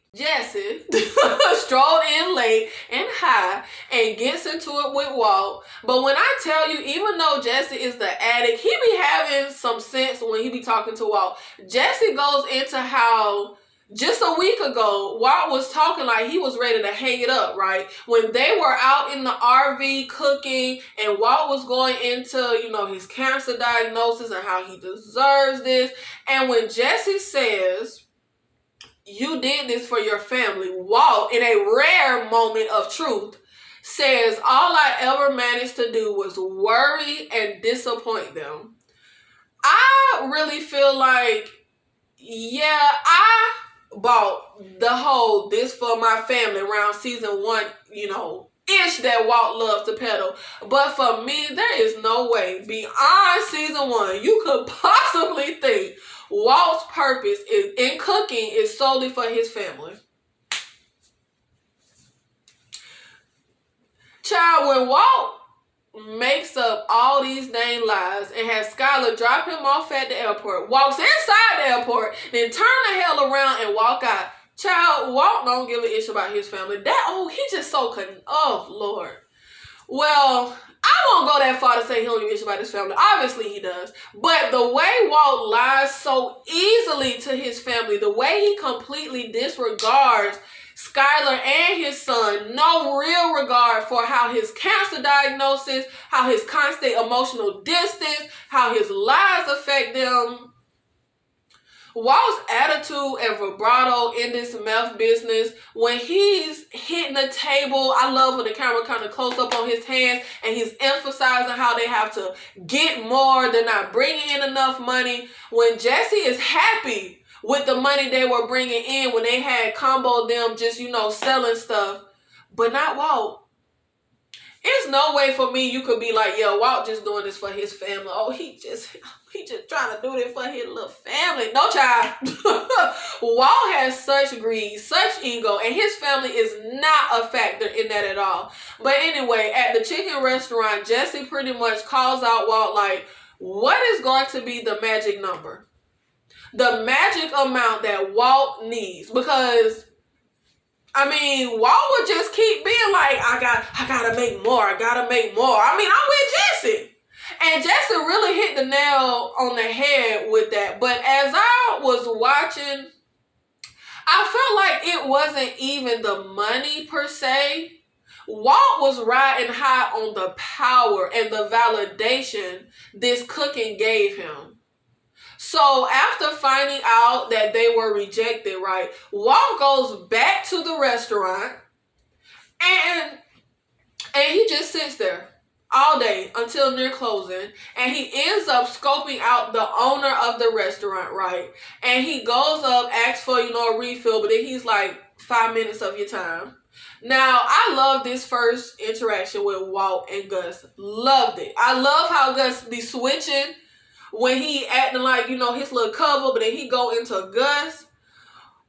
strolled in late and high and gets into it with Walt. But when I tell you, even though Jesse is the addict, he be having some sense when he be talking to Walt. Jesse goes into how just a week ago, Walt was talking like he was ready to hang it up, right? When they were out in the RV cooking and Walt was going into, his cancer diagnosis and how he deserves this. And when Jesse says, you did this for your family, Walt, in a rare moment of truth, says, all I ever managed to do was worry and disappoint them. I really feel like, yeah, I bought the whole this for my family around season 1, ish that Walt loves to peddle. But for me, there is no way beyond season 1 you could possibly think Walt's purpose in cooking is solely for his family. Child, when Walt makes up all these dang lies and has Skyler drop him off at the airport, walks inside the airport, then turn the hell around and walk out. Child, Walt don't give a ish about his family. He just so oh, Lord. Well, I won't go that far to say he don't give a ish about his family. Obviously he does. But the way Walt lies so easily to his family, the way he completely disregards Skyler and his son, no real regard for how his cancer diagnosis, how his constant emotional distance, how his lies affect them. Walt's attitude and vibrato in this meth business, when he's hitting the table, I love when the camera kind of close up on his hands and he's emphasizing how they have to get more, they're not bringing in enough money. When Jesse is happy with the money they were bringing in when they had comboed them just, selling stuff, but not Walt. There's no way for me you could be like, yeah, Walt just doing this for his family. Oh, he just trying to do this for his little family. No, child. Walt has such greed, such ego, and his family is not a factor in that at all. But anyway, at the chicken restaurant, Jesse pretty much calls out Walt like, what is going to be the magic number? The magic amount that Walt needs, because I mean, Walt would just keep being like, I gotta make more. I gotta make more. I mean, I'm with Jesse. And Jesse really hit the nail on the head with that. But as I was watching, I felt like it wasn't even the money per se. Walt was riding high on the power and the validation this cooking gave him. So after finding out that they were rejected, right, Walt goes back to the restaurant and he just sits there all day until near closing, and he ends up scoping out the owner of the restaurant, right? And he goes up, asks for, a refill, but then he's like, 5 minutes of your time. Now, I love this first interaction with Walt and Gus. Loved it. I love how Gus be switching when he acting like, his little cover, but then he go into Gus.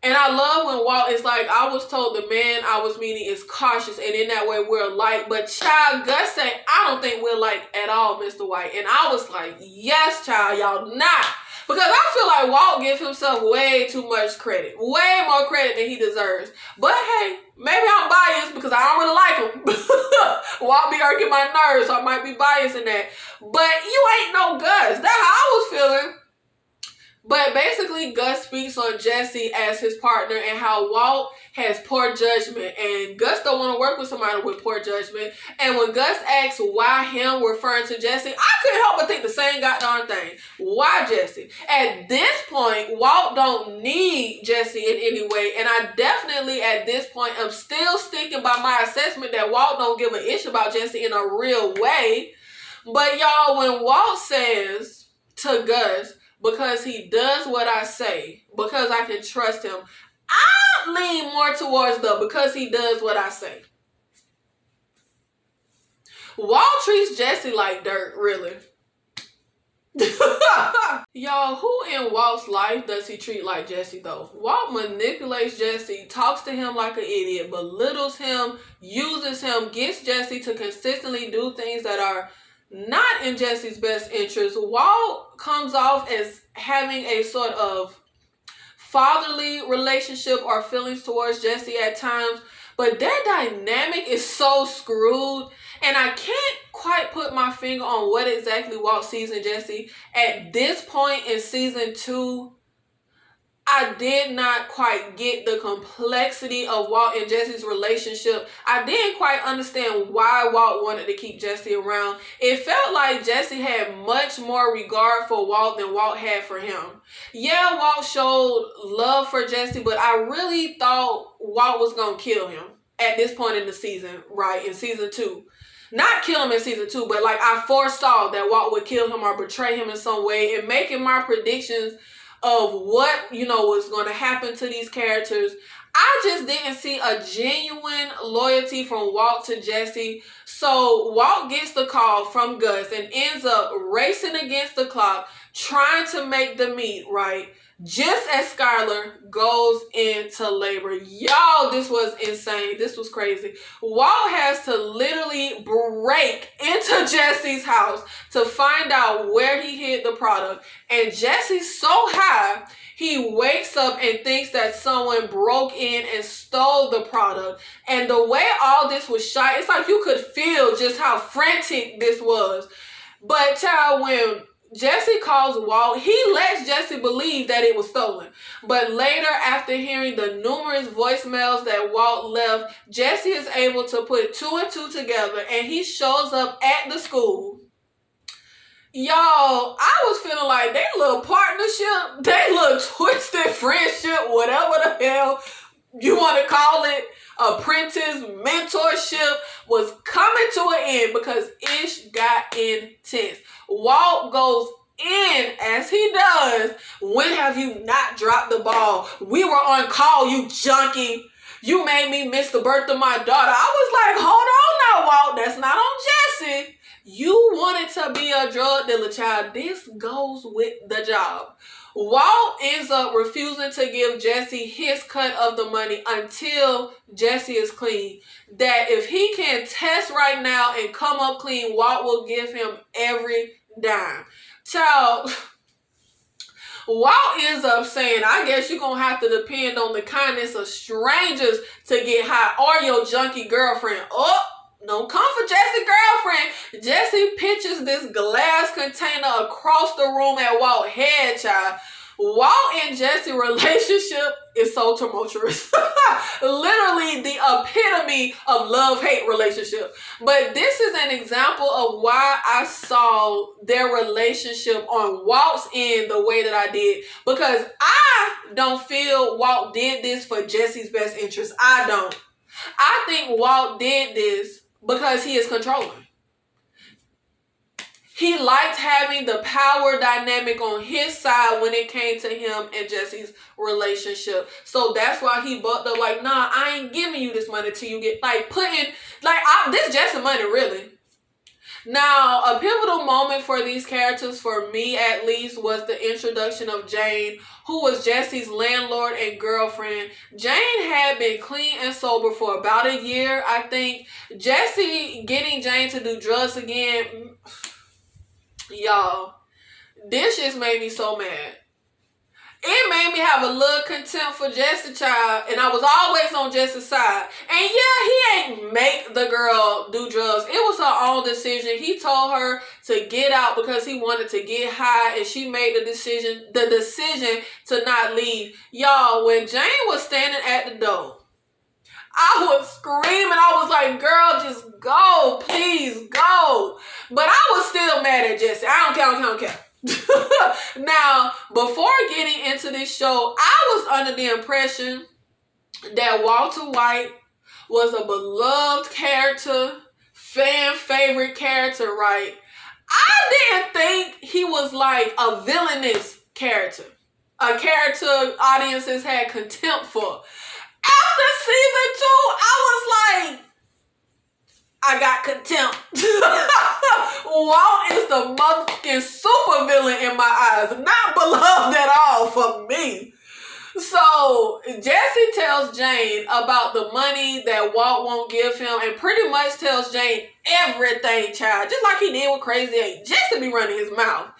And I love when Walt is like, I was told the man I was meeting is cautious, and in that way we're alike. But child, Gus say, I don't think we're alike at all, Mr. White. And I was like, yes, child, y'all not. Because I feel like Walt gives himself way too much credit. Way more credit than he deserves. But hey, maybe I'm biased because I don't really like him. Walt be irking my nerves, so I might be biased in that. But you ain't no Gus. That's how I was feeling. But basically, Gus speaks on Jesse as his partner and how Walt has poor judgment. And Gus don't want to work with somebody with poor judgment. And when Gus asks why him referring to Jesse, I couldn't help but think the same goddamn thing. Why Jesse? At this point, Walt don't need Jesse in any way. And I definitely, at this point, am still sticking by my assessment that Walt don't give a ish about Jesse in a real way. But y'all, when Walt says to Gus, because he does what I say, because I can trust him, I lean more towards the because he does what I say. Walt treats Jesse like dirt, really. Y'all, who in Walt's life does he treat like Jesse though? Walt manipulates Jesse, talks to him like an idiot, belittles him, uses him, gets Jesse to consistently do things that are not in Jesse's best interest. Walt comes off as having a sort of fatherly relationship or feelings towards Jesse at times, but their dynamic is so screwed, and I can't quite put my finger on what exactly Walt sees in Jesse. At this point in season 2, I did not quite get the complexity of Walt and Jesse's relationship. I didn't quite understand why Walt wanted to keep Jesse around. It felt like Jesse had much more regard for Walt than Walt had for him. Yeah, Walt showed love for Jesse, but I really thought Walt was going to kill him at this point in the season, right? In season 2. Not kill him in season 2, but like I foresaw that Walt would kill him or betray him in some way, and making my predictions of what, was going to happen to these characters. I just didn't see a genuine loyalty from Walt to Jesse. So Walt gets the call from Gus and ends up racing against the clock, trying to make the meet, right? Just as Skyler goes into labor. Y'all, this was insane. This was crazy. Walt has to literally break into Jesse's house to find out where he hid the product. And Jesse's so high, he wakes up and thinks that someone broke in and stole the product. And the way all this was shot, it's like you could feel just how frantic this was. But child, when Jesse calls Walt, he lets Jesse believe that it was stolen. But later, after hearing the numerous voicemails that Walt left, Jesse is able to put 2 and 2 together, and he shows up at the school. Y'all, I was feeling like their little partnership, their little twisted friendship, whatever the hell you want to call it, apprentice mentorship, was coming to an end because ish got intense. Walt goes in as he does. When have you not dropped the ball? We were on call, you junkie. You made me miss the birth of my daughter. I was like, hold on now, Walt. That's not on Jesse. You wanted to be a drug dealer, child. This goes with the job. Walt ends up refusing to give Jesse his cut of the money until Jesse is clean. That if he can test right now and come up clean, Walt will give him every dime. Child, Walt ends up saying, I guess you're going to have to depend on the kindness of strangers to get high, or your junkie girlfriend. Oh, don't come for Jesse's girlfriend. Jesse pitches this glass container across the room at Walt's head, child. Walt and Jesse relationship is so tumultuous. Literally the epitome of love-hate relationship. But this is an example of why I saw their relationship on Walt's end the way that I did. Because I don't feel Walt did this for Jesse's best interest. I don't. I think Walt did this because he is controlling. He liked having the power dynamic on his side when it came to him and Jesse's relationship. So that's why he bucked up like, nah, I ain't giving you this money till you get, like, this Jesse money, really. Now, a pivotal moment for these characters, for me at least, was the introduction of Jane, who was Jesse's landlord and girlfriend. Jane had been clean and sober for about a year, I think. Jesse getting Jane to do drugs again... Y'all, this just made me so mad. It made me have a little contempt for Jesse, child, and I was always on Jesse's side. And yeah, he ain't make the girl do drugs. It was her own decision. He told her to get out because he wanted to get high, and she made the decision to not leave. Y'all, when Jane was standing at the door, I was screaming. I was like, girl, just go. Please go. But I was still mad at Jesse. I don't care. Now, before getting into this show, I was under the impression that Walter White was a beloved character, fan favorite character, right? I didn't think he was like a villainous character. A character audiences had contempt for. After season 2, I was like, I got contempt. Walt is the motherfucking super villain in my eyes. Not beloved at all for me. So Jesse tells Jane about the money that Walt won't give him and pretty much tells Jane everything, child. Just like he did with Crazy 8. Jesse be running his mouth.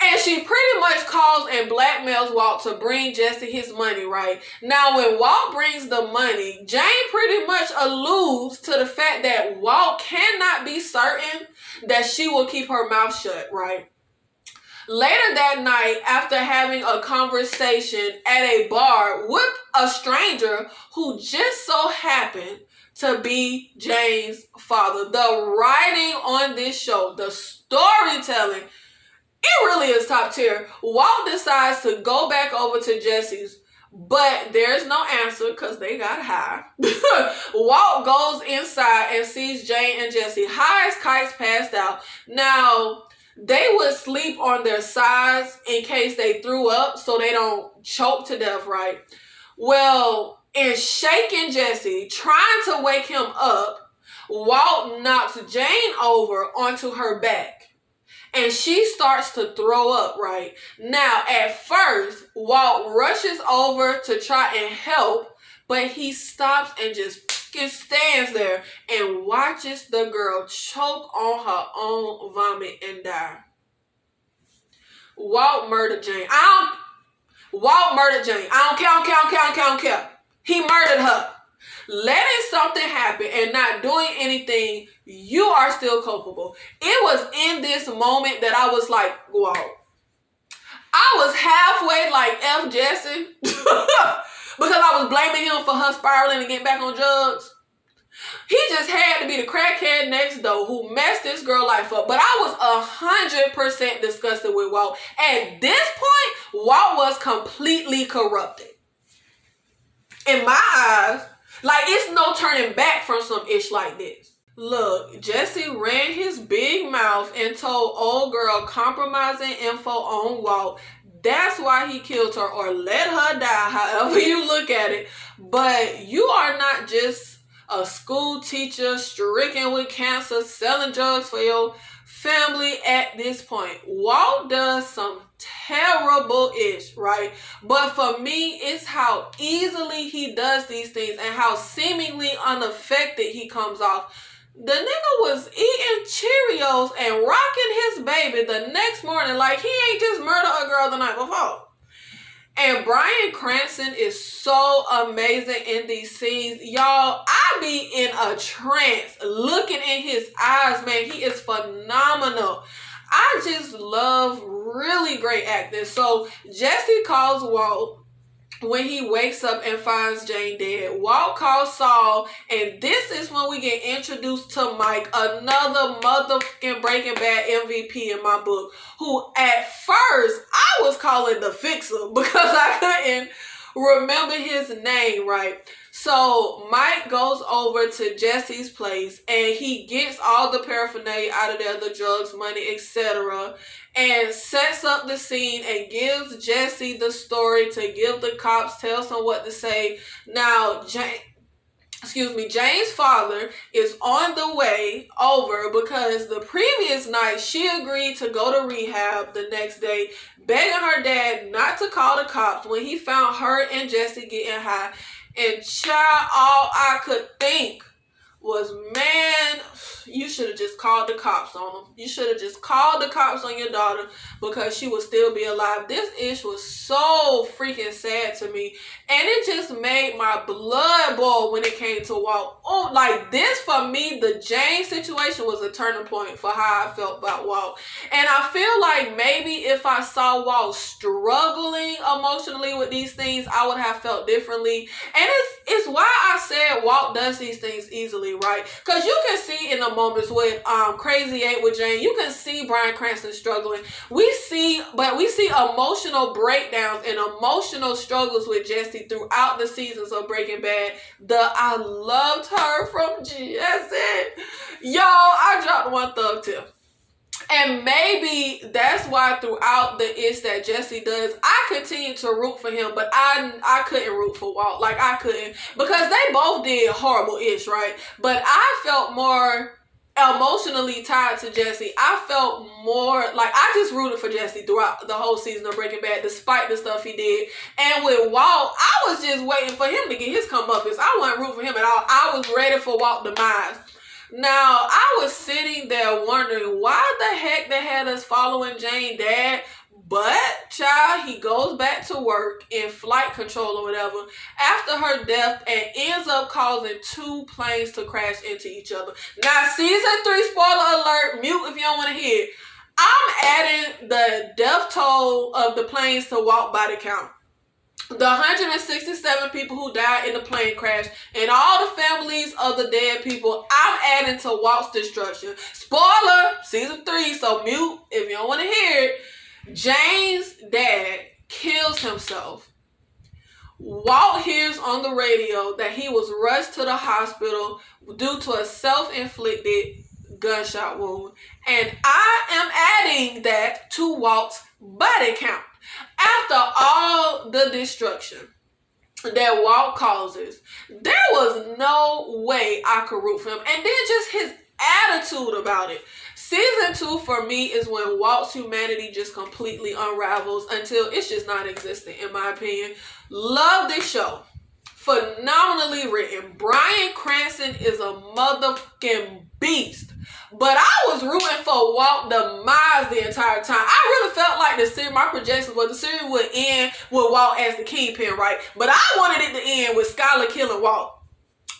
And she pretty much calls and blackmails Walt to bring Jesse his money, right? Now, when Walt brings the money, Jane pretty much alludes to the fact that Walt cannot be certain that she will keep her mouth shut, right? Later that night, after having a conversation at a bar with a stranger who just so happened to be Jane's father, the writing on this show, the storytelling, it really is top tier. Walt decides to go back over to Jesse's, but there's no answer because they got high. Walt goes inside and sees Jane and Jesse high as kites, passed out. Now, they would sleep on their sides in case they threw up so they don't choke to death, right? Well, in shaking Jesse, trying to wake him up, Walt knocks Jane over onto her back. And she starts to throw up, right? Now, at first, Walt rushes over to try and help, but he stops and just fucking stands there and watches the girl choke on her own vomit and die. Walt murdered Jane. Walt murdered Jane. I don't care. He murdered her. Letting something happen and not doing anything, you are still culpable. It was in this moment that I was like, Walt. I was halfway like F Jesse because I was blaming him for her spiraling and getting back on drugs. He just had to be the crackhead next door who messed this girl life up. But I was 100% disgusted with Walt. At this point, Walt was completely corrupted. In my eyes, like, it's no turning back from some ish like this. Look, Jesse ran his big mouth and told old girl compromising info on Walt. That's why he killed her or let her die, however you look at it. But you are not just a school teacher stricken with cancer, selling drugs for your family at this point. Walt does some terrible-ish, right? But for me, it's how easily he does these things and how seemingly unaffected he comes off. The nigga was eating Cheerios and rocking his baby the next morning like he ain't just murdered a girl the night before. And Bryan Cranston is so amazing in these scenes. Y'all, I be in a trance looking in his eyes, man. He is phenomenal. I just love really great acting. So Jesse calls Walt when he wakes up and finds Jane dead. Walt calls Saul, and this is when we get introduced to Mike, another motherfucking Breaking Bad MVP in my book, who at first I was calling the Fixer because I couldn't remember his name right. So Mike goes over to Jesse's place and he gets all the paraphernalia out of there, the drugs, money, etc., and sets up the scene and gives Jesse the story to give the cops, tells him what to say. Now, Jane's father is on the way over because the previous night she agreed to go to rehab the next day, begging her dad not to call the cops when he found her and Jesse getting high. And child, all I could think was, man, you should have just called the cops on them. You should have just called the cops on your daughter because she would still be alive. This ish was so freaking sad to me. And it just made my blood boil when it came to Walt. Oh, like this for me, the Jane situation was a turning point for how I felt about Walt. And I feel like maybe if I saw Walt struggling emotionally with these things, I would have felt differently. And it's why I said Walt does these things easily, right? Because you can see in the moments with Crazy 8 with Jane, you can see Bryan Cranston struggling. We see emotional breakdowns and emotional struggles with Jesse throughout the seasons of Breaking Bad. I loved her from Jesse. Y'all, I dropped one thug tip. And maybe that's why throughout the ish that Jesse does, I continue to root for him, but I couldn't root for Walt. Like, I couldn't, because they both did horrible ish, right? But I felt more emotionally tied to Jesse. I felt more like I just rooted for Jesse throughout the whole season of Breaking Bad, despite the stuff he did. And with Walt, I was just waiting for him to get his comeuppance. I wasn't rooting for him at all. I was ready for Walt's demise. Now, I was sitting there wondering why the heck they had us following Jane dad, but child, he goes back to work in flight control or whatever after her death and ends up causing 2 planes to crash into each other. Now, season 3, spoiler alert, mute if you don't want to hear it. I'm adding the death toll of the planes to Walt body count. The 167 people who died in the plane crash and all the families of the dead people, I'm adding to Walt's destruction. Spoiler, season 3, so mute if you don't want to hear it. Jane's dad kills himself. Walt hears on the radio that he was rushed to the hospital due to a self-inflicted gunshot wound. And I am adding that to Walt's body count. After all the destruction that Walt causes, there was no way I could root for him. And then just his attitude about it. Season 2 for me is when Walt's humanity just completely unravels until it's just not existent, in my opinion. Love this show. Phenomenally written. Bryan Cranston is a motherfucking beast. But I was rooting for Walt demise the entire time. I really felt like the series, my projections was the series would end with Walt as the kingpin, right? But I wanted it to end with Skyler killing Walt.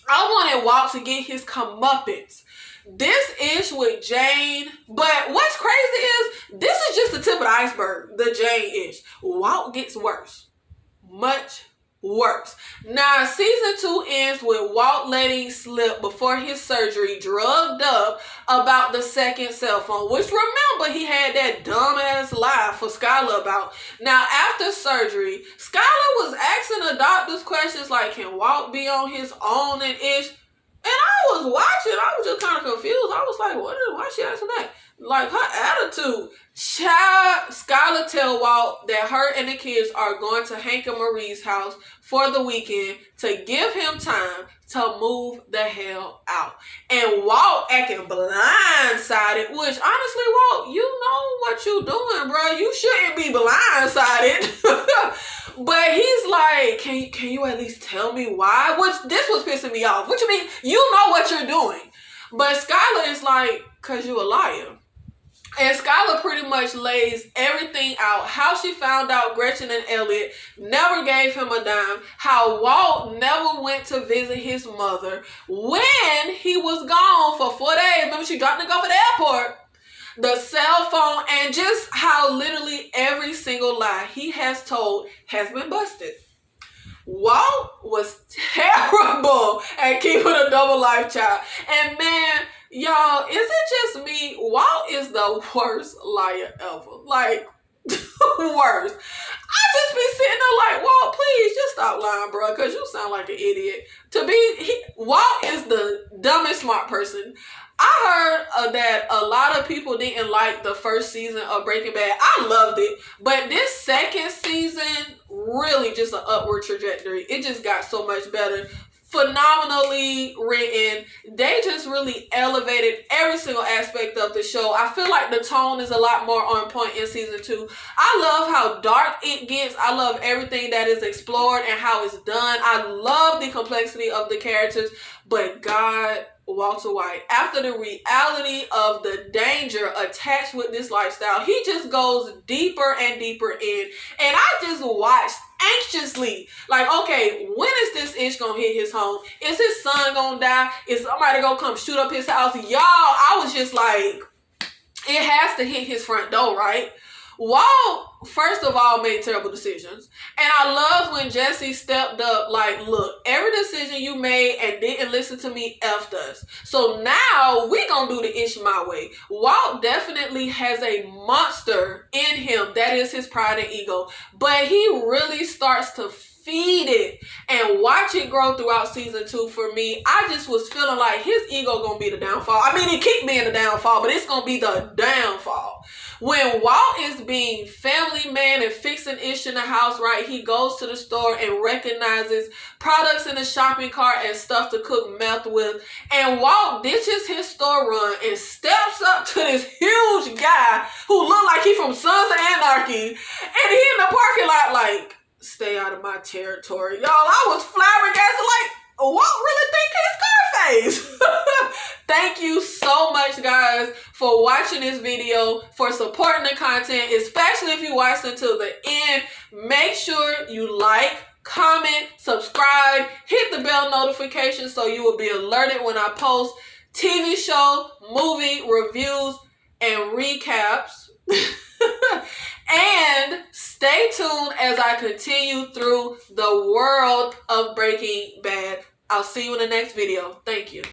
I wanted Walt to get his comeuppance. This ish with Jane, but what's crazy is this is just the tip of the iceberg, the Jane ish. Walt gets worse. Much worse. Now, season 2 ends with Walt letting slip before his surgery, drugged up, about the second cell phone, which remember he had that dumbass lie for Skyler about. Now, after surgery, Skyler was asking the doctors questions like, can Walt be on his own and ish? And I was watching, I was just kind of confused. I was like, why is she asking that? Like, her attitude. Child, Skyler tell Walt that her and the kids are going to Hank and Marie's house for the weekend to give him time to move the hell out. And Walt acting blindsided, which honestly, Walt, you know what you doing, bro. You shouldn't be blindsided. But he's like, can you at least tell me why? Which, this was pissing me off. What you mean? You know what you're doing. But Skyler is like, cause you a liar. And Skylar pretty much lays everything out. How she found out Gretchen and Elliot never gave him a dime. How Walt never went to visit his mother when he was gone for 4 days. Remember, she dropped him off at the airport. The cell phone, and just how literally every single lie he has told has been busted. Walt was terrible at keeping a double life child. And man, y'all, is it just me? Walt is the worst liar ever. Like, worst. I just be sitting there like, Walt, please just stop lying, bro, because you sound like an idiot. Walt is the dumbest smart person. I heard that a lot of people didn't like the first season of Breaking Bad. I loved it, but this second season really just an upward trajectory. It just got so much better. Phenomenally written. They just really elevated every single aspect of the show. I feel like the tone is a lot more on point in season 2. I love how dark it gets. I love everything that is explored and how it's done. I love the complexity of the characters, but God, Walter White, after the reality of the danger attached with this lifestyle, he just goes deeper and deeper in. And I just watched anxiously, like, okay, when is this ish gonna hit his home? Is his son gonna die? Is somebody gonna come shoot up his house? Y'all, I was just like, it has to hit his front door, right? Walt, first of all, made terrible decisions. And I love when Jesse stepped up, like, look, every decision you made and didn't listen to me effed us. So now we gonna do the ish my way. Walt definitely has a monster in him. That is his pride and ego. But he really starts to feed it and watch it grow throughout season 2. For me, I just was feeling like his ego gonna be the downfall. I mean, it keep being the downfall, but it's gonna be the downfall. When Walt is being family man and fixing ish in the house, right, he goes to the store and recognizes products in the shopping cart and stuff to cook meth with, and Walt ditches his store run and steps up to this huge guy who looked like he from Sons of Anarchy, and he in the parking lot like, stay out of my territory. Y'all, I was flabbergasted like, Walt really think he's Scarface. Thank you so much, guys, for watching this video, for supporting the content, especially if you watched until the end. Make sure you like, comment, subscribe, hit the bell notification so you will be alerted when I post TV show, movie reviews, and recaps. And stay tuned as I continue through the world of Breaking Bad. I'll see you in the next video. Thank you.